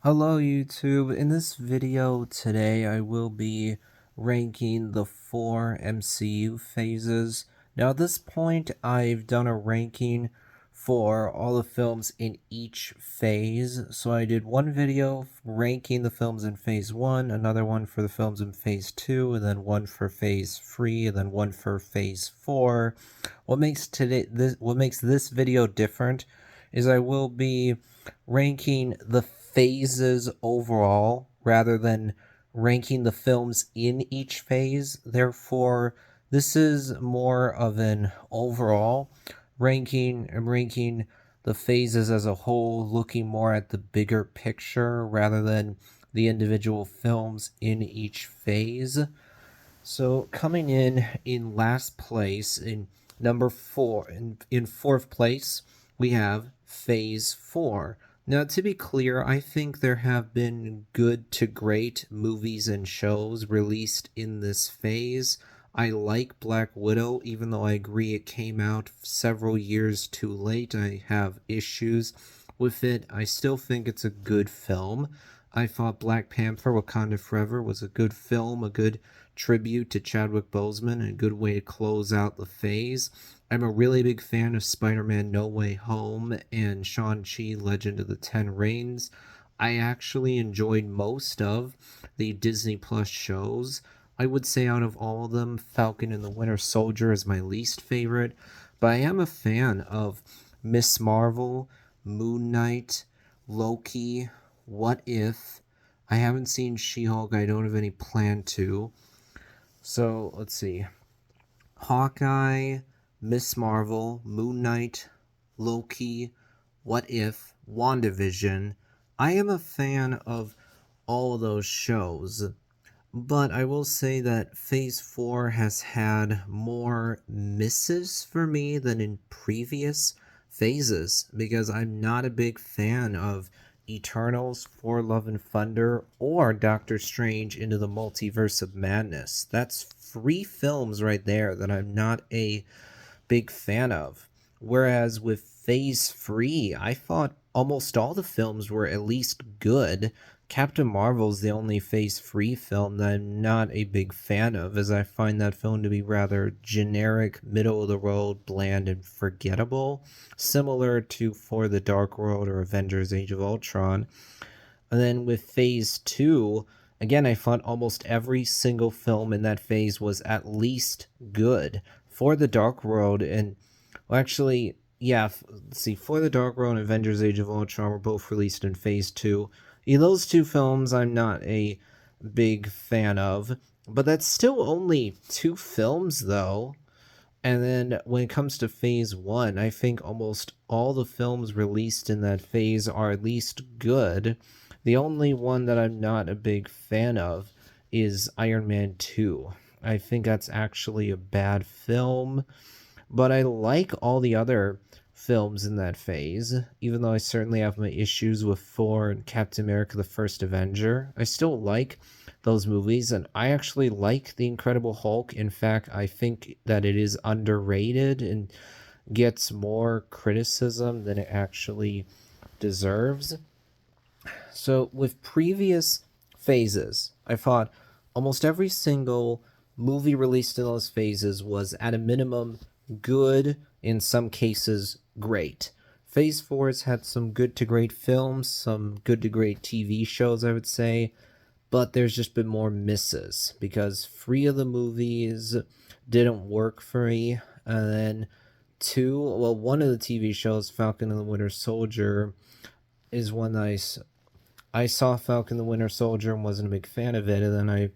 Hello YouTube. In this video today I will be ranking the 4 MCU phases. Now at this point I've done a ranking for all the films in each phase. So I did one video ranking the films in phase 1, another one for the films in phase 2, and then one for phase 3, and then one for phase 4. What makes this video different is I will be ranking the phases overall rather than ranking the films in each phase. Therefore, this is more of an overall ranking. I'm ranking the phases as a whole, looking more at the bigger picture rather than the individual films in each phase. So coming in last place in number 4 in fourth place we have phase 4. Now to be clear, I think there have been good to great movies and shows released in this phase. I like Black Widow, even though I agree it came out several years too late. I have issues with it. I still think it's a good film. I thought Black Panther Wakanda Forever was a good film, a good tribute to Chadwick Boseman, and a good way to close out the phase. I'm a really big fan of Spider-Man No Way Home and Shang-Chi Legend of the Ten Rings. I actually enjoyed most of the Disney Plus shows. I would say out of all of them, Falcon and the Winter Soldier is my least favorite, but I am a fan of Miss Marvel, Moon Knight, Loki, What If. I haven't seen She-Hulk. I don't have any plan to. So let's see. Hawkeye, Miss Marvel, Moon Knight, Loki, What If, WandaVision. I am a fan of all of those shows, but I will say that Phase 4 has had more misses for me than in previous phases because I'm not a big fan of Eternals, For Love and Thunder, or Doctor Strange Into the Multiverse of Madness. That's 3 films right there that I'm not a big fan of. Whereas with Phase 3, I thought almost all the films were at least good. Captain Marvel's the only Phase 3 film that I'm not a big fan of, as I find that film to be rather generic, middle of the road, bland, and forgettable, similar to For the Dark World or Avengers Age of Ultron. And then with Phase 2, again, I thought almost every single film in that phase was at least good. For the Dark World and, well, actually, yeah, let's see, For the Dark World and Avengers Age of Ultron were both released in Phase 2. Yeah, those 2 films I'm not a big fan of, but that's still only 2 films, though. And then when it comes to phase 1, I think almost all the films released in that phase are at least good. The only one that I'm not a big fan of is Iron Man 2. I think that's actually a bad film, but I like all the other films in that phase, even though I certainly have my issues with Thor and Captain America the First Avenger. I still like those movies, and I actually like The Incredible Hulk. In fact, I think that it is underrated and gets more criticism than it actually deserves. So, with previous phases, I thought almost every single movie released in those phases was at a minimum good, in some cases great. Phase 4 has had some good to great films, some good to great TV shows, I would say, but there's just been more misses because 3 of the movies didn't work for me. And then one of the TV shows, Falcon and the Winter Soldier, is one that I saw Falcon the Winter Soldier and wasn't a big fan of it, and then I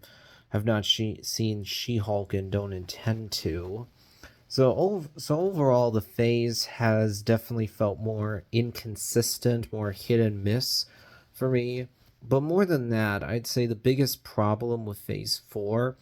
have not seen She-Hulk and don't intend to. So overall, the phase has definitely felt more inconsistent, more hit and miss for me. But more than that, I'd say the biggest problem with Phase 4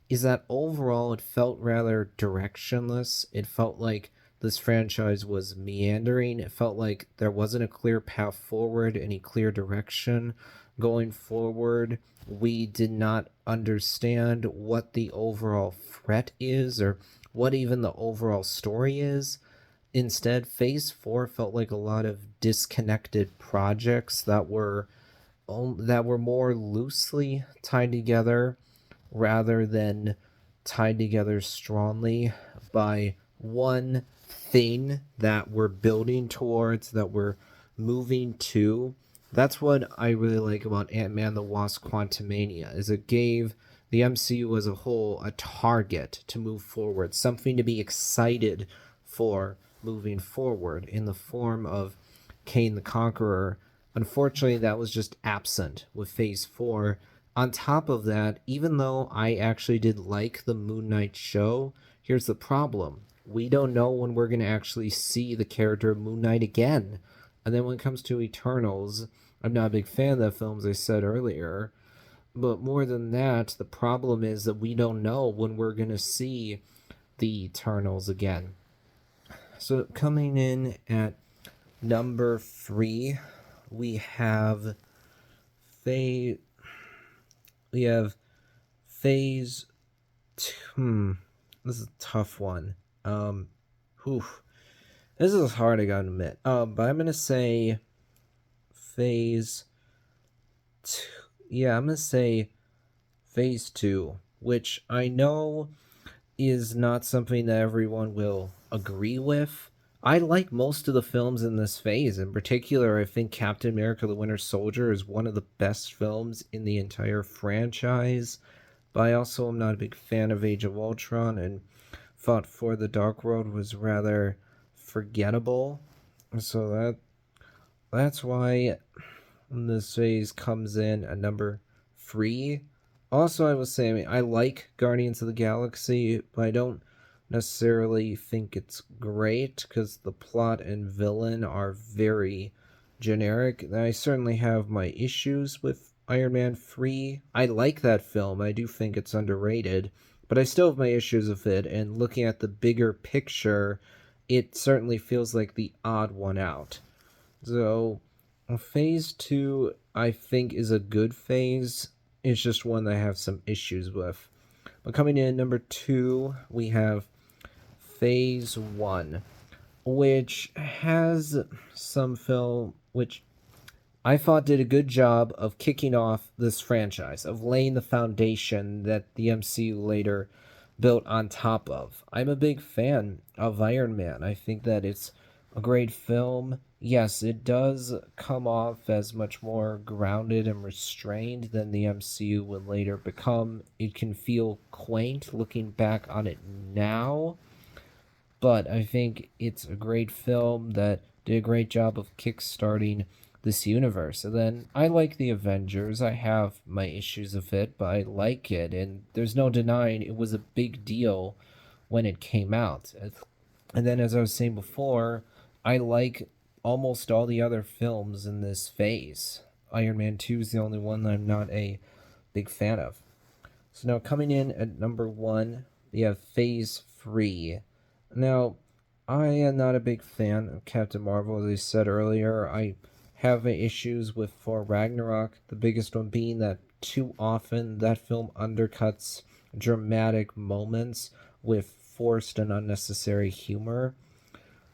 is that overall it felt rather directionless. It felt like this franchise was meandering. It felt like there wasn't a clear path forward, any clear direction going forward. We did not understand what the overall threat is or what even the overall story is. Instead, Phase 4 felt like a lot of disconnected projects that were that were more loosely tied together rather than tied together strongly by one thing that we're building towards, that we're moving to. That's what I really like about Ant-Man the Wasp Quantumania, is it gave the MCU as a whole a target to move forward, something to be excited for moving forward in the form of Kane the Conqueror. Unfortunately, that was just absent with Phase 4. On top of that, even though I actually did like the Moon Knight show, here's the problem. We don't know when we're going to actually see the character of Moon Knight again. And then when it comes to Eternals, I'm not a big fan of that film, as I said earlier. But more than that, the problem is that we don't know when we're going to see the Eternals again. So coming in at number 3, we have Phase 2. This is a tough one. This is hard, I gotta admit. But I'm gonna say Phase 2. Yeah, I'm gonna say Phase 2, which I know is not something that everyone will agree with. I like most of the films in this phase. In particular, I think Captain America the Winter Soldier is one of the best films in the entire franchise. But I also am not a big fan of Age of Ultron, and thought For the Dark World was rather forgettable. So that's why this phase comes in at number 3. Also, I was saying, I like Guardians of the Galaxy, but I don't necessarily think it's great because the plot and villain are very generic. I certainly have my issues with Iron Man 3. I like that film. I do think it's underrated, but I still have my issues with it, and looking at the bigger picture, it certainly feels like the odd one out. So, Phase 2, I think, is a good phase. It's just one that I have some issues with. But coming in number 2, we have Phase 1, which has some film which I thought did a good job of kicking off this franchise, of laying the foundation that the MCU later built on top of. I'm a big fan of Iron Man. I think that it's a great film. Yes, it does come off as much more grounded and restrained than the MCU would later become. It can feel quaint looking back on it now, but I think it's a great film that did a great job of kickstarting this universe. And then I like the Avengers. I have my issues of it, but I like it, and there's no denying it was a big deal when it came out. And then, as I was saying before, I like almost all the other films in this phase. Iron Man 2 is the only one that I'm not a big fan of. So now coming in at number 1, we have Phase 3. Now, I am not a big fan of Captain Marvel, as I said earlier. I have issues with Thor Ragnarok, the biggest one being that too often that film undercuts dramatic moments with forced and unnecessary humor.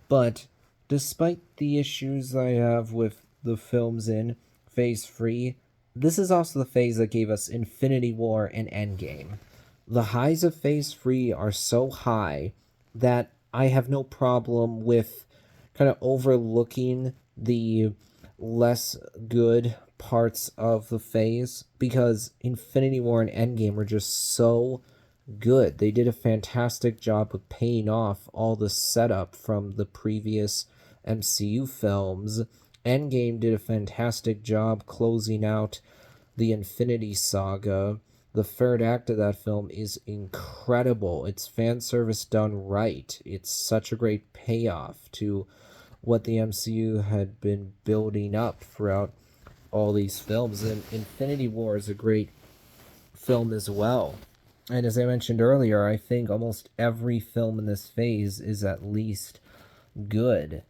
But despite the issues I have with the films in Phase 3, this is also the phase that gave us Infinity War and Endgame. The highs of Phase 3 are so high that I have no problem with kind of overlooking the less good parts of the phase, because Infinity War and Endgame were just so good. They did a fantastic job of paying off all the setup from the previous MCU films. Endgame did a fantastic job closing out the Infinity Saga. The third act of that film is incredible. It's fan service done right. It's such a great payoff to what the MCU had been building up throughout all these films. And Infinity War is a great film as well. And as I mentioned earlier, I think almost every film in this phase is at least good.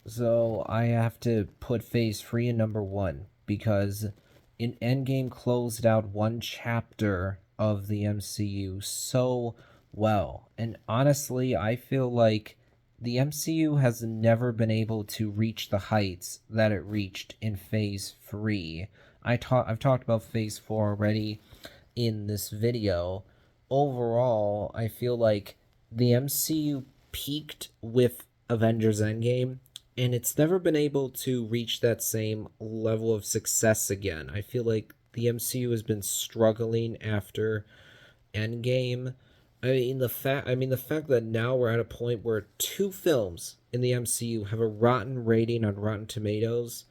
So I have to put Phase 3 in number 1, because Endgame closed out one chapter of the MCU so well. And honestly, I feel like the MCU has never been able to reach the heights that it reached in Phase 3. I've talked about Phase 4 already in this video. Overall, I feel like the MCU peaked with Avengers Endgame, and it's never been able to reach that same level of success again. I feel like the MCU has been struggling after Endgame. The fact that now we're at a point where two films in the MCU have a rotten rating on Rotten Tomatoes,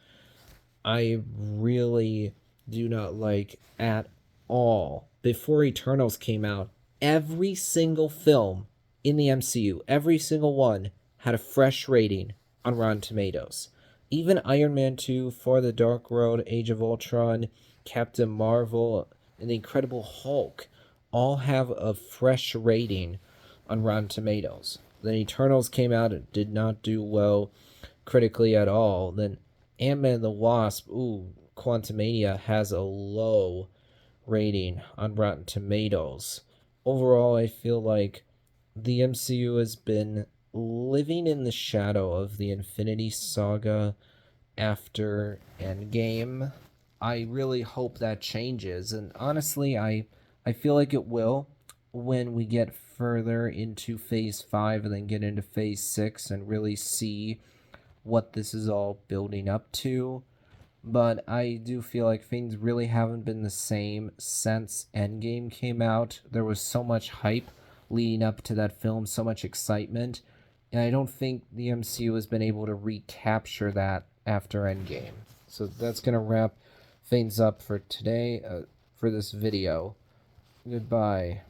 I really do not like at all. Before Eternals came out, every single film in the MCU, every single one, had a fresh rating on Rotten Tomatoes. Even Iron Man 2, For the Dark World, Age of Ultron, Captain Marvel, and the Incredible Hulk all have a fresh rating on Rotten Tomatoes. Then Eternals came out, it did not do well critically at all. Then Ant-Man and the Wasp, Quantumania has a low rating on Rotten Tomatoes. Overall, I feel like the MCU has been living in the shadow of the Infinity Saga after Endgame. I really hope that changes, and honestly, I feel like it will when we get further into Phase 5 and then get into Phase 6 and really see what this is all building up to. But I do feel like things really haven't been the same since Endgame came out. There was so much hype leading up to that film, so much excitement, and I don't think the MCU has been able to recapture that after Endgame. So that's gonna wrap things up for today, for this video. Goodbye.